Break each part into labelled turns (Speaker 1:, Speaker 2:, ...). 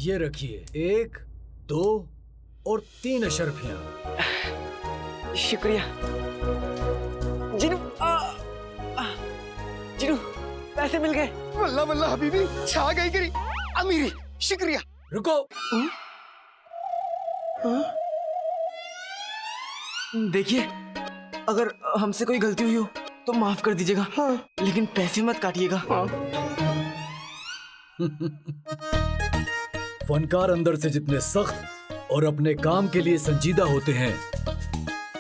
Speaker 1: ये रखिए 1, 2 और 3 अशर्फियां।
Speaker 2: शुक्रिया जिनू। जिनू पैसे मिल गए।
Speaker 3: वल्ला वल्ला हबीबी, छा गई गिरी अमीरी। शुक्रिया।
Speaker 1: रुको।
Speaker 2: देखिए, अगर हमसे कोई गलती हुई हो तो माफ कर दीजिएगा। हाँ। लेकिन पैसे मत काटिएगा। हाँ।
Speaker 1: फनकार अंदर से जितने सख्त और अपने काम के लिए संजीदा होते हैं,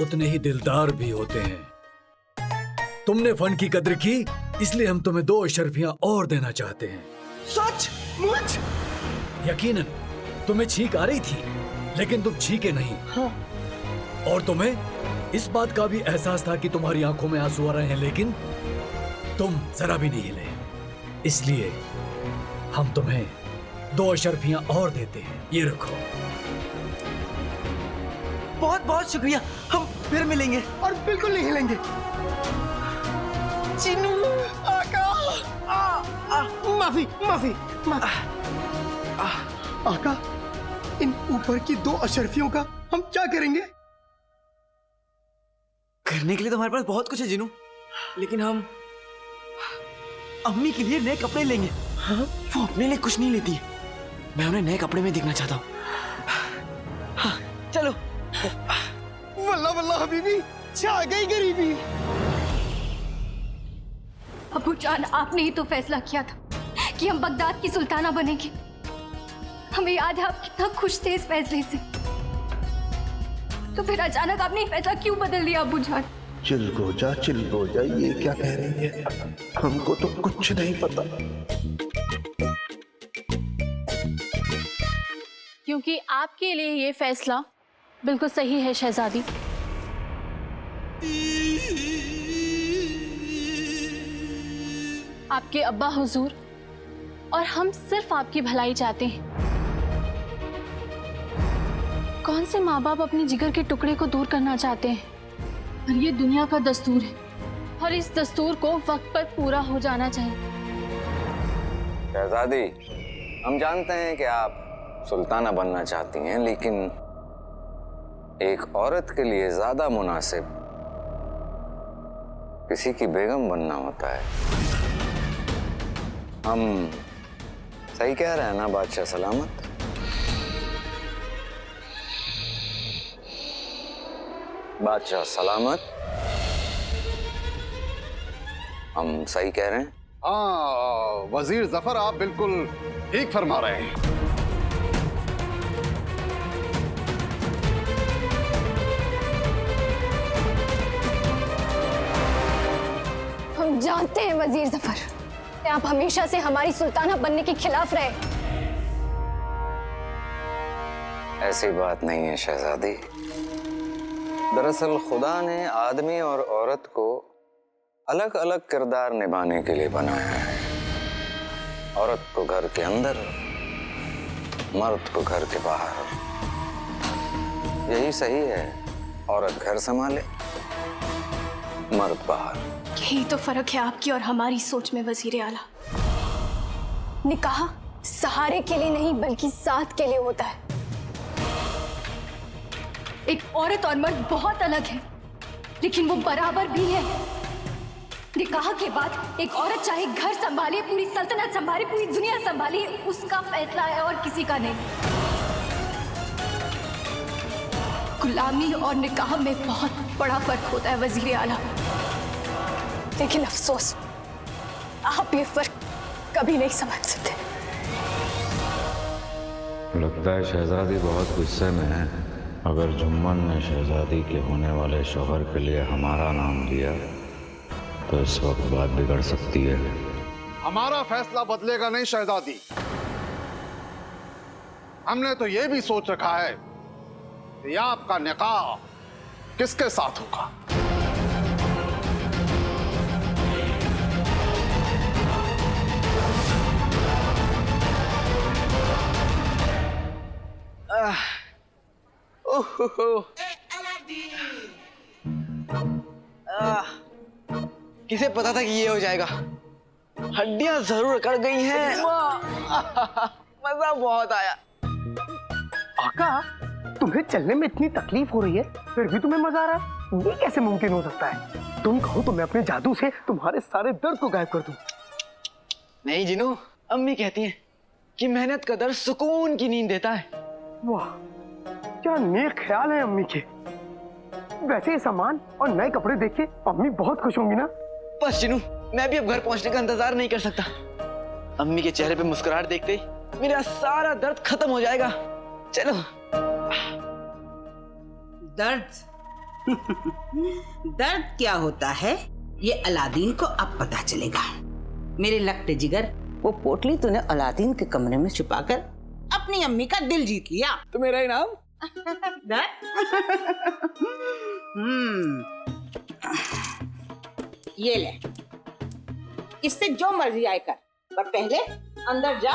Speaker 1: उतने ही दिलदार भी होते हैं। तुमने फन की कद्र की, इसलिए हम तुम्हें 2 अशर्फियां और देना चाहते हैं।
Speaker 3: सच मुझ?
Speaker 1: यकीनन तुम्हें छींक आ रही थी, लेकिन तुम छींके नहीं।
Speaker 3: हाँ।
Speaker 1: और तुम्हें इस बात का भी एहसास था कि तुम्हारी आंखों में आंसू आ रहे हैं, लेकिन तुम जरा भी नहीं हिले। इसलिए हम तुम्हें 2 अशर्फियां और देते हैं। ये रखो।
Speaker 2: बहुत बहुत शुक्रिया, हम फिर मिलेंगे।
Speaker 3: और बिल्कुल नहीं हिलेंगे।
Speaker 2: चिनू
Speaker 3: आका। माफी माफी माफी। आका, इन ऊपर की 2 अशर्फियों का हम क्या करेंगे?
Speaker 2: करने के लिए तो हमारे पास बहुत कुछ है जिनू, लेकिन हम अम्मी के लिए नए कपड़े लेंगे। हाँ? वो अपने लिए कुछ नहीं लेती है, मैं उन्हें नए कपड़े में दिखना चाहता हूँ। हाँ, चलो।
Speaker 3: वल्ला वल्ला हबीबी, छा गई गरीबी।
Speaker 4: अबू जान, आपने ही तो फैसला किया था कि हम बगदाद की सुल्ताना बनेंगे। हमें याद है आप कितना खुश थे इस फैसले से, तो फिर अचानक आपने ये फैसला क्यों बदल लिया अबू जान?
Speaker 5: चिल हो जा, ये क्या कह रही है? हमको तो कुछ नहीं पता।
Speaker 6: क्योंकि आपके लिए ये फैसला बिल्कुल सही है शहजादी। आपके अब्बा हुजूर और हम सिर्फ आपकी भलाई चाहते हैं। कौन से माँ बाप अपने जिगर के टुकड़े को दूर करना चाहते हैं? और ये दुनिया का दस्तूर है, और इस दस्तूर को वक्त पर पूरा हो जाना चाहिए।
Speaker 7: शहजादी, हम जानते हैं कि आप सुल्ताना बनना चाहती हैं, लेकिन एक औरत के लिए ज्यादा मुनासिब किसी की बेगम बनना होता है। हम सही कह रहे हैं ना बादशाह सलामत? बादशाह सलामत, हम सही कह रहे हैं?
Speaker 8: हाँ वजीर जफर, आप बिल्कुल ठीक फरमा रहे हैं।
Speaker 4: हम जानते हैं वजीर जफर कि आप हमेशा से हमारी सुल्ताना बनने के खिलाफ रहे।
Speaker 7: ऐसी बात नहीं है शहजादी। दरअसल खुदा ने आदमी और औरत को अलग अलग किरदार निभाने के लिए बनाया है। औरत को घर के अंदर, मर्द को घर के बाहर। यही सही है, औरत घर संभाले, मर्द बाहर।
Speaker 4: यही तो फर्क है आपकी और हमारी सोच में वजीर आला। निकाह सहारे के लिए नहीं बल्कि साथ के लिए होता है। एक औरत और मर्द बहुत अलग है, लेकिन वो बराबर भी है। निकाह के बाद एक औरत चाहे घर संभाले, पूरी सल्तनत संभाले, पूरी दुनिया संभाले, उसका फैसला है और किसी का नहीं। गुलामी और निकाह में बहुत बड़ा फर्क होता है वजीर आला, लेकिन अफसोस आप ये फर्क कभी नहीं समझ सकते।
Speaker 9: लगता है शहजादी बहुत गुस्से में है। अगर जुम्मन ने शहजादी के होने वाले शौहर के लिए हमारा नाम लिया तो इस वक्त बात बिगड़ सकती है।
Speaker 8: हमारा फैसला बदलेगा नहीं शहजादी। हमने तो ये भी सोच रखा है कि आपका निकाह किसके साथ होगा।
Speaker 2: किसे पता था कि ये हो जाएगा। हड्डियां जरूर कट गई हैं। मजा बहुत आया।
Speaker 3: आका, तुम्हें चलने में इतनी तकलीफ हो रही है फिर भी तुम्हें मजा आ रहा है? ये कैसे मुमकिन हो सकता है? तुम कहो तो मैं अपने जादू से तुम्हारे सारे दर्द को गायब कर दूं।
Speaker 2: नहीं जिनू, अम्मी कहती हैं कि मेहनत का दर्द सुकून की नींद देता है।
Speaker 3: वाह, क्या नेक ख्याल है अम्मी के। वैसे ये सामान और नए कपड़े देख के अम्मी बहुत खुश होंगी ना?
Speaker 2: बस जिनू, मैं भी अब घर पहुंचने का इंतजार नहीं कर सकता। अम्मी के चेहरे पे मुस्कुराहट देखते ही मेरा सारा दर्द खत्म हो जाएगा। चलो।
Speaker 10: दर्द दर्द क्या होता है ये अलादीन को अब पता चलेगा। मेरे लकटे जिगर, वो पोटली तूने अलादीन के कमरे में छुपाकर अपनी अम्मी का दिल जीत लिया।
Speaker 2: तो मेरा इनाम
Speaker 10: ये ले, इससे जो मर्जी आए कर, पर पहले अंदर जा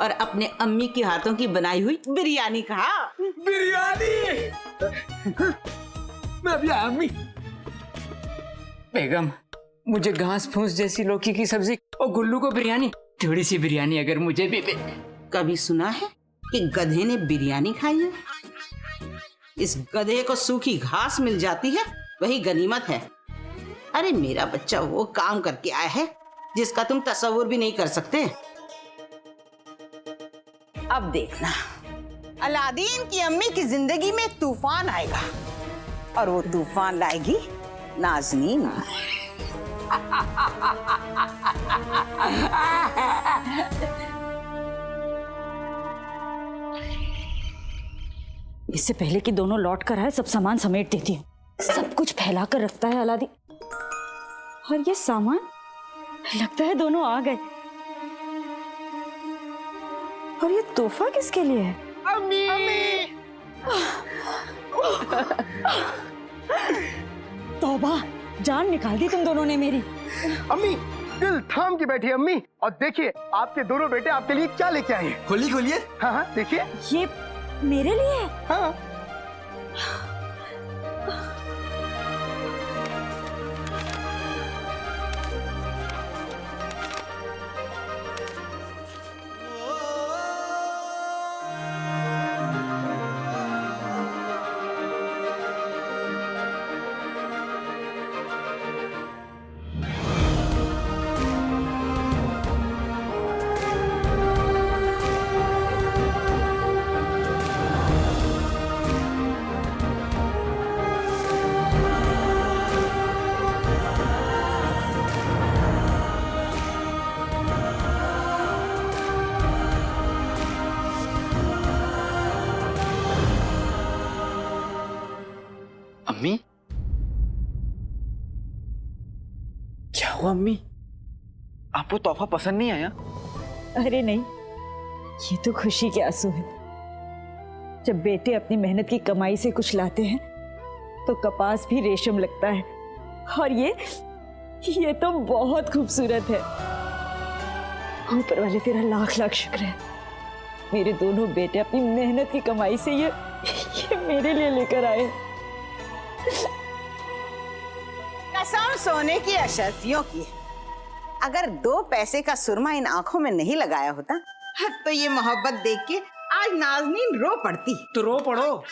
Speaker 10: और अपने अम्मी के हाथों की बनाई हुई बिरयानी खा।
Speaker 2: बिरयानी। मैं अभी आया अम्मी। बेगम, मुझे घास फूस जैसी लौकी की सब्जी और गुल्लू को बिरयानी, थोड़ी सी बिरयानी अगर मुझे भी
Speaker 10: कभी सुना है कि गधे ने बिरयानी खाई है? इस गधे को सूखी घास मिल जाती है, वही गनीमत है। अरे मेरा बच्चा वो काम करके आया है जिसका तुम तसव्वुर भी नहीं कर सकते। अब देखना, अलादीन की अम्मी की जिंदगी में तूफान आएगा और वो तूफान लाएगी नाज़नीन।
Speaker 11: इससे पहले कि दोनों लौट कर आए सब सामान समेट देती हूँ। सब कुछ फैला कर रखता है अलादीन। और ये सामान, लगता है दोनों आ गए। और ये तोहफा किसके लिए है?
Speaker 3: अम्मी, अम्मी।
Speaker 11: तौबा, जान निकाल दी तुम दोनों ने मेरी।
Speaker 3: अम्मी, दिल थाम के बैठी अम्मी, और देखिए आपके दोनों बेटे आपके लिए क्या लेके आए हैं।
Speaker 2: खोलिए।
Speaker 3: हाँ हाँ, देखिए।
Speaker 11: ये मेरे लिए है?
Speaker 3: हाँ।
Speaker 2: अम्मी, क्या हुआ अम्मी? आपको तोहफा पसंद नहीं आया?
Speaker 11: अरे नहीं, ये तो खुशी के आंसू है। जब बेटे अपनी मेहनत की कमाई से कुछ लाते हैं तो कपास भी रेशम लगता है। और ये तो बहुत खूबसूरत है। ऊपर वाले तेरा लाख लाख शुक्र है। मेरे दोनों बेटे अपनी मेहनत की कमाई से ये मेरे लिए लेकर आए।
Speaker 10: कसम सोने की अशरफियों की, अगर 2 पैसे का सुरमा इन आंखों में नहीं लगाया होता तो ये मोहब्बत देख के आज नाज़नीन रो पड़ती।
Speaker 2: तो रो पड़ो।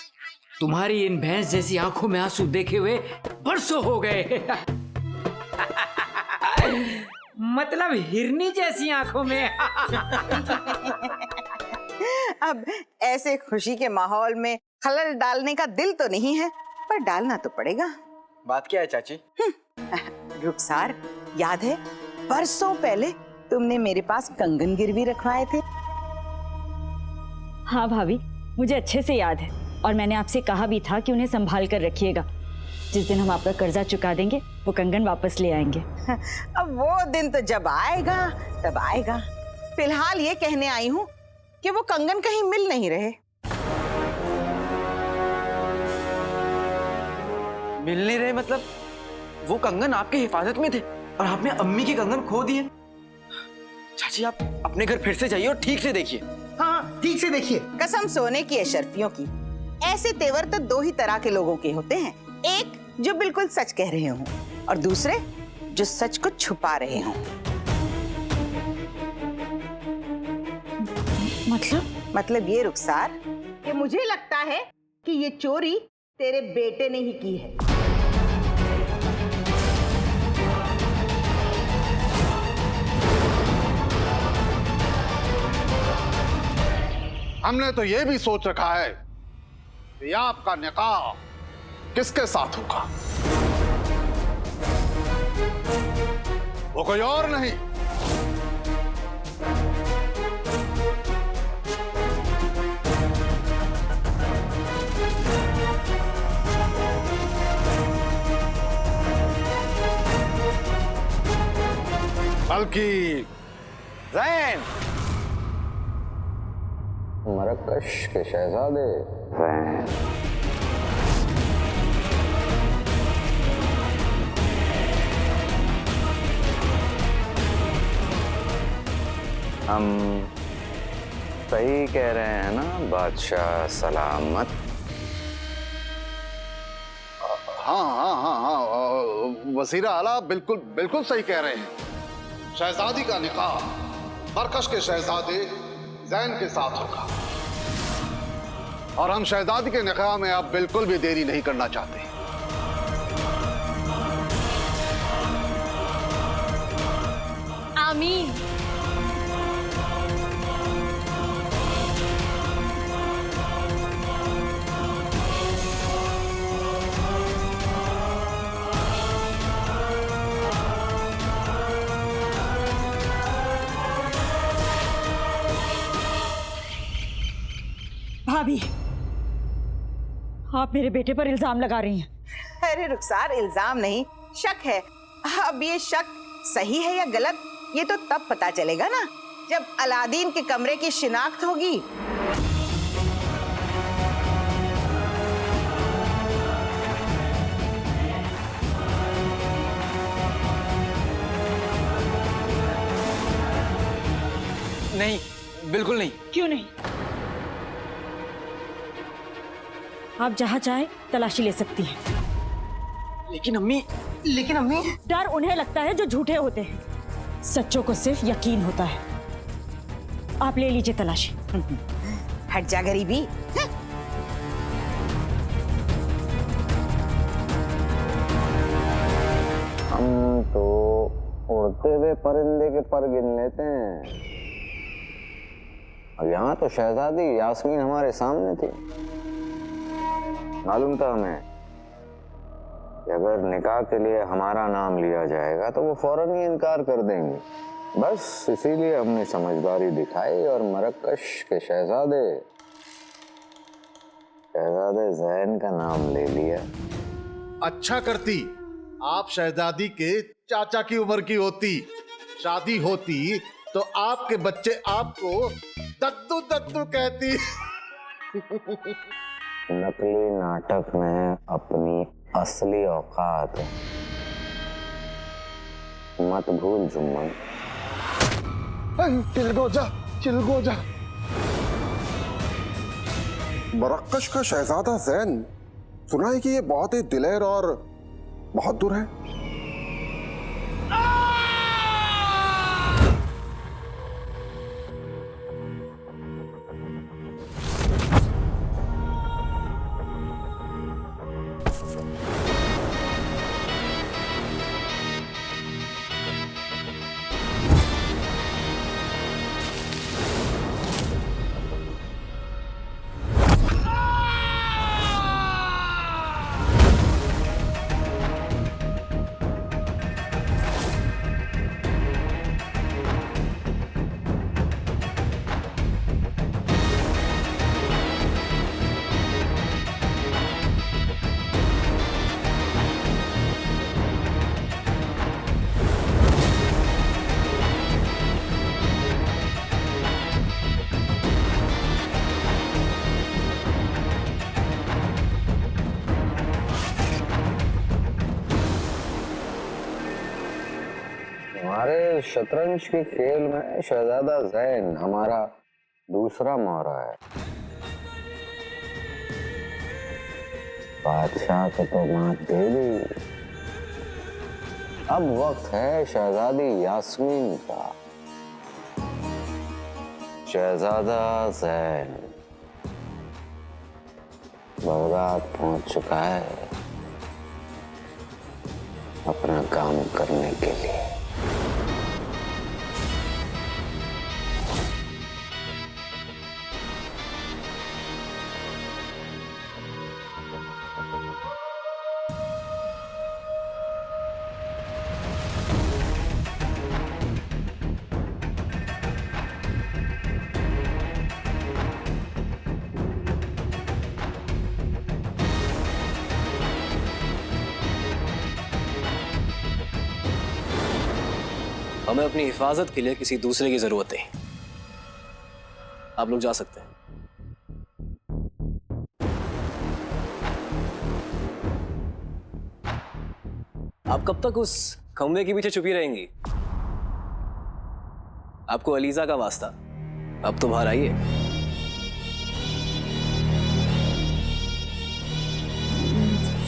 Speaker 2: तुम्हारी इन भैंस जैसी आंखों में आंसू देखे हुए बरसों हो गए। मतलब हिरनी जैसी आंखों में।
Speaker 10: अब ऐसे खुशी के माहौल में खलल डालने का दिल तो नहीं है, पर डालना तो पड़ेगा।
Speaker 2: बात क्या है चाची?
Speaker 10: रुखसार, याद है बरसों पहले तुमने मेरे पास कंगन गिरवी रखवाए थे?
Speaker 11: हाँ भाभी, मुझे अच्छे से याद है। और मैंने आपसे कहा भी था कि उन्हें संभाल कर रखिएगा। जिस दिन हम आपका कर्जा चुका देंगे वो कंगन वापस ले आएंगे।
Speaker 10: अब वो दिन तो जब आएगा तब आएगा। फिलहाल ये कहने आई हूँ कि वो कंगन कहीं मिल नहीं रहे।
Speaker 2: मिल नहीं रहे मतलब? वो कंगन आपके हिफाजत में थे और आपने अम्मी के कंगन खो दिए। चाची, आप अपने घर फिर से जाइए और ठीक से देखिए।
Speaker 3: हाँ, ठीक से देखिए।
Speaker 10: कसम सोने की अशरफियों की, ऐसे तेवर तो 2 ही तरह के लोगों के होते हैं। एक जो बिल्कुल सच कह रहे हों और दूसरे जो सच को छुपा रहे हों। मतलब ये रुखसार कि मुझे लगता है कि ये चोरी तेरे बेटे ने ही की है।
Speaker 8: हमने तो ये भी सोच रखा है कि आपका निकाह किसके साथ होगा। वो कोई और नहीं, बल्कि
Speaker 7: जैन, मरकश के शहजादे जैन। हम सही कह रहे हैं ना बादशाह सलामत?
Speaker 8: हाँ हाँ हाँ हाँ, वजीरा आला बिल्कुल बिल्कुल सही कह रहे हैं। शहजादी का निकाह मरकश के शहजादे जैन के साथ होगा और हम शहजादी के निकाह में अब बिल्कुल भी देरी नहीं करना चाहते।
Speaker 6: आमीन।
Speaker 11: भाभी, आप मेरे बेटे पर इल्जाम लगा रही हैं।
Speaker 10: अरे रुखसार, इल्जाम नहीं, शक है। अब ये शक सही है या गलत, ये तो तब पता चलेगा ना जब अलादीन के कमरे की शिनाख्त होगी।
Speaker 2: नहीं, बिल्कुल नहीं।
Speaker 11: क्यों नहीं? आप जहां चाहे तलाशी ले सकती हैं।
Speaker 2: लेकिन अम्मी,
Speaker 11: डर उन्हें लगता है जो झूठे होते हैं, सच्चों को सिर्फ यकीन होता है। आप ले लीजिए तलाशी।
Speaker 10: हट जा गरीबी।
Speaker 7: हम तो उड़ते हुए परिंदे के पर गिन लेते हैं, और यहाँ तो शहजादी यास्मीन हमारे सामने थी। मालूम था हमें कि अगर निकाह के लिए हमारा नाम लिया जाएगा तो वो फौरन ही इनकार कर देंगे। बस इसीलिए हमने समझदारी दिखाई और मरकश के शहजादे जैन का नाम ले लिया।
Speaker 8: अच्छा करती आप शहजादी के चाचा की उम्र की होती, शादी होती तो आपके बच्चे आपको दद्दू दद्दू कहती।
Speaker 7: नकली नाटक में अपनी असली औकात मत भूल जुम्मन।
Speaker 5: चिलगो जा। मरकश का शहजादा जैन, सुना है कि ये बहुत ही दिलेर और बहादुर है।
Speaker 7: हमारे शतरंज के खेल में शहजादा जैन हमारा दूसरा मोहरा है। बादशाह को तो मात दे दी, अब वक्त है शहजादी यास्मीन का। शहजादा जैन, बगदाद पहुंच चुका है अपना काम करने के लिए।
Speaker 12: हमें अपनी हिफाजत के लिए किसी दूसरे की जरूरत नहीं। आप लोग जा सकते हैं। आप कब तक उस खंबे के पीछे छुपी रहेंगी? आपको अलीजा का वास्ता, अब तो बाहर आइए।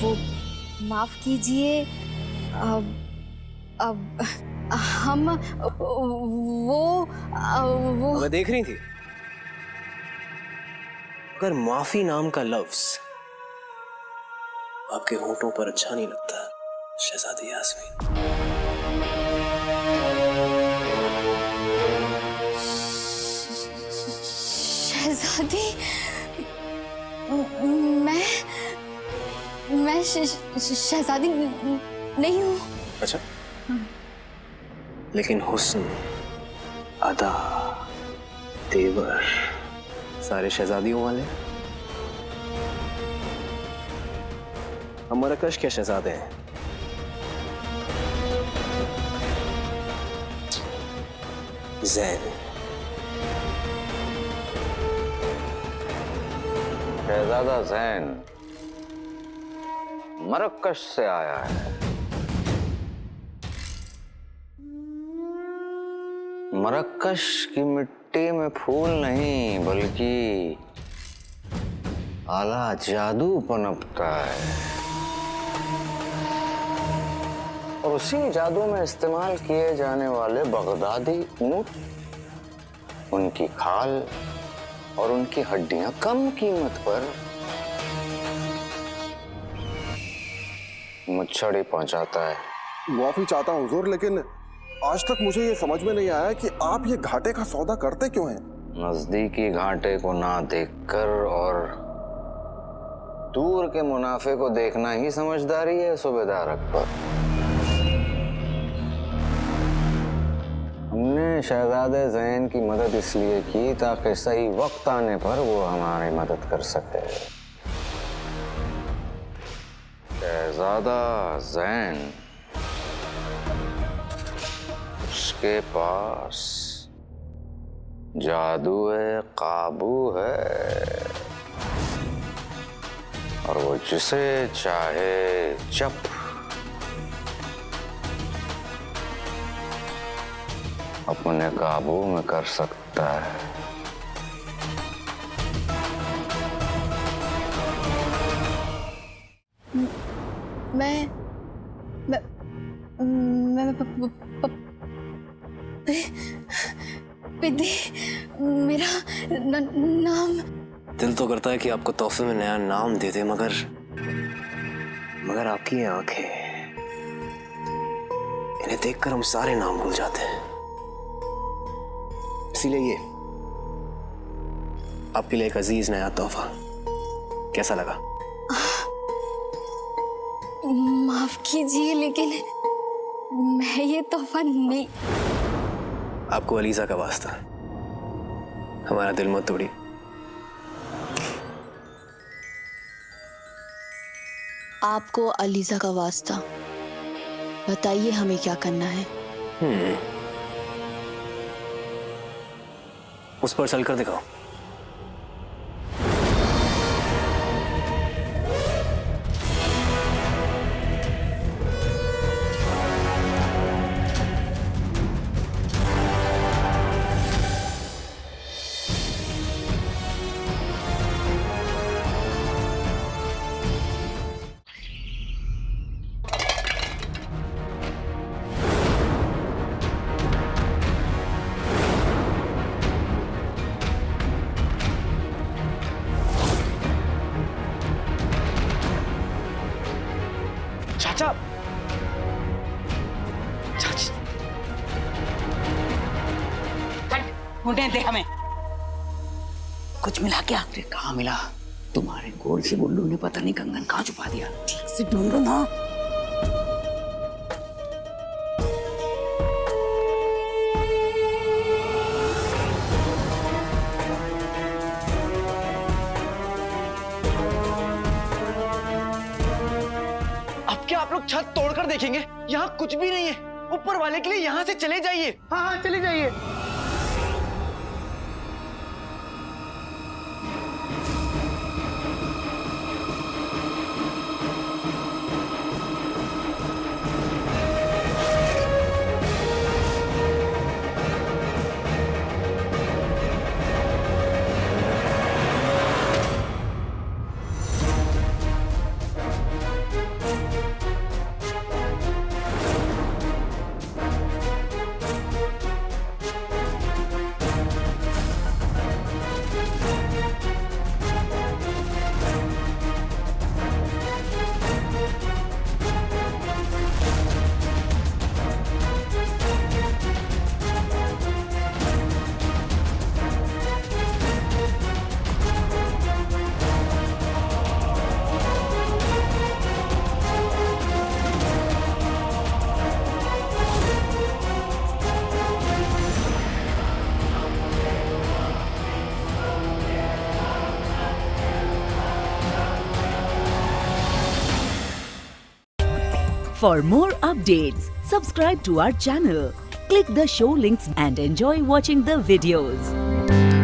Speaker 4: वो माफ कीजिए, अब हम वो
Speaker 12: मैं देख रही थी, अगर माफी नाम का लफ्ज आपके होंठों पर अच्छा नहीं लगता शहजादी यास्मीन,
Speaker 4: शहजादी, मैं शहजादी नहीं हूँ।
Speaker 12: अच्छा, लेकिन हुस्न, अदा, तेवर सारे शहजादियों वाले। हम मरकश के शहजादे हैं। ज़ैन।
Speaker 7: शहजादा ज़ैन मरकश से आया है। मरकश की मिट्टी में फूल नहीं बल्कि आला जादू पनपता है, और उसी जादू में इस्तेमाल किए जाने वाले बगदादी ऊंट, उनकी खाल और उनकी हड्डियां कम कीमत पर मुच्छड़ी पहुंचाता है।
Speaker 5: माफी चाहता हूँ हुजूर, लेकिन आज तक मुझे ये समझ में नहीं आया कि आप ये घाटे का सौदा करते क्यों हैं?
Speaker 7: नजदीकी घाटे को ना देखकर और दूर के मुनाफे को देखना ही समझदारी है सूबेदार अकबर। हमने शहजादे ज़ैन की मदद इसलिए की ताकि सही वक्त आने पर वो हमारी मदद कर सके। शहजादा ज़ैन, उसके पास जादू है, काबू है, और वो जिसे चाहे जब अपने काबू में कर सकता है।
Speaker 4: पिदी, मेरा नाम।
Speaker 12: दिल तो करता है कि आपको तोहफे में नया नाम दे दे, मगर आपकी ये आंखें, इन्हें देखकर हम सारे नाम भूल जाते हैं। इसीलिए ये आपके लिए एक अजीज नया तोहफा। कैसा लगा?
Speaker 4: माफ कीजिए, लेकिन मैं ये तोहफा नहीं।
Speaker 12: आपको अलीजा का वास्ता, हमारा दिल मत तोड़ी।
Speaker 13: आपको अलीजा का वास्ता, बताइए हमें क्या करना है।
Speaker 12: उस पर चलकर दिखाओ।
Speaker 10: ढूंढने दे हमें।
Speaker 2: कुछ मिला क्या?
Speaker 10: अरे कहाँ मिला? तुम्हारे गोल से गुल्लू ने पता नहीं कंगन कहाँ छुपा दिया। ठीक से ढूंढो ना।
Speaker 2: अब क्या आप लोग छत तोड़कर देखेंगे? यहाँ कुछ भी नहीं है। ऊपर वाले के लिए यहाँ से चले जाइए।
Speaker 3: हाँ हाँ चले जाइए।
Speaker 14: For more updates, subscribe to our channel, click the show links and enjoy watching the videos.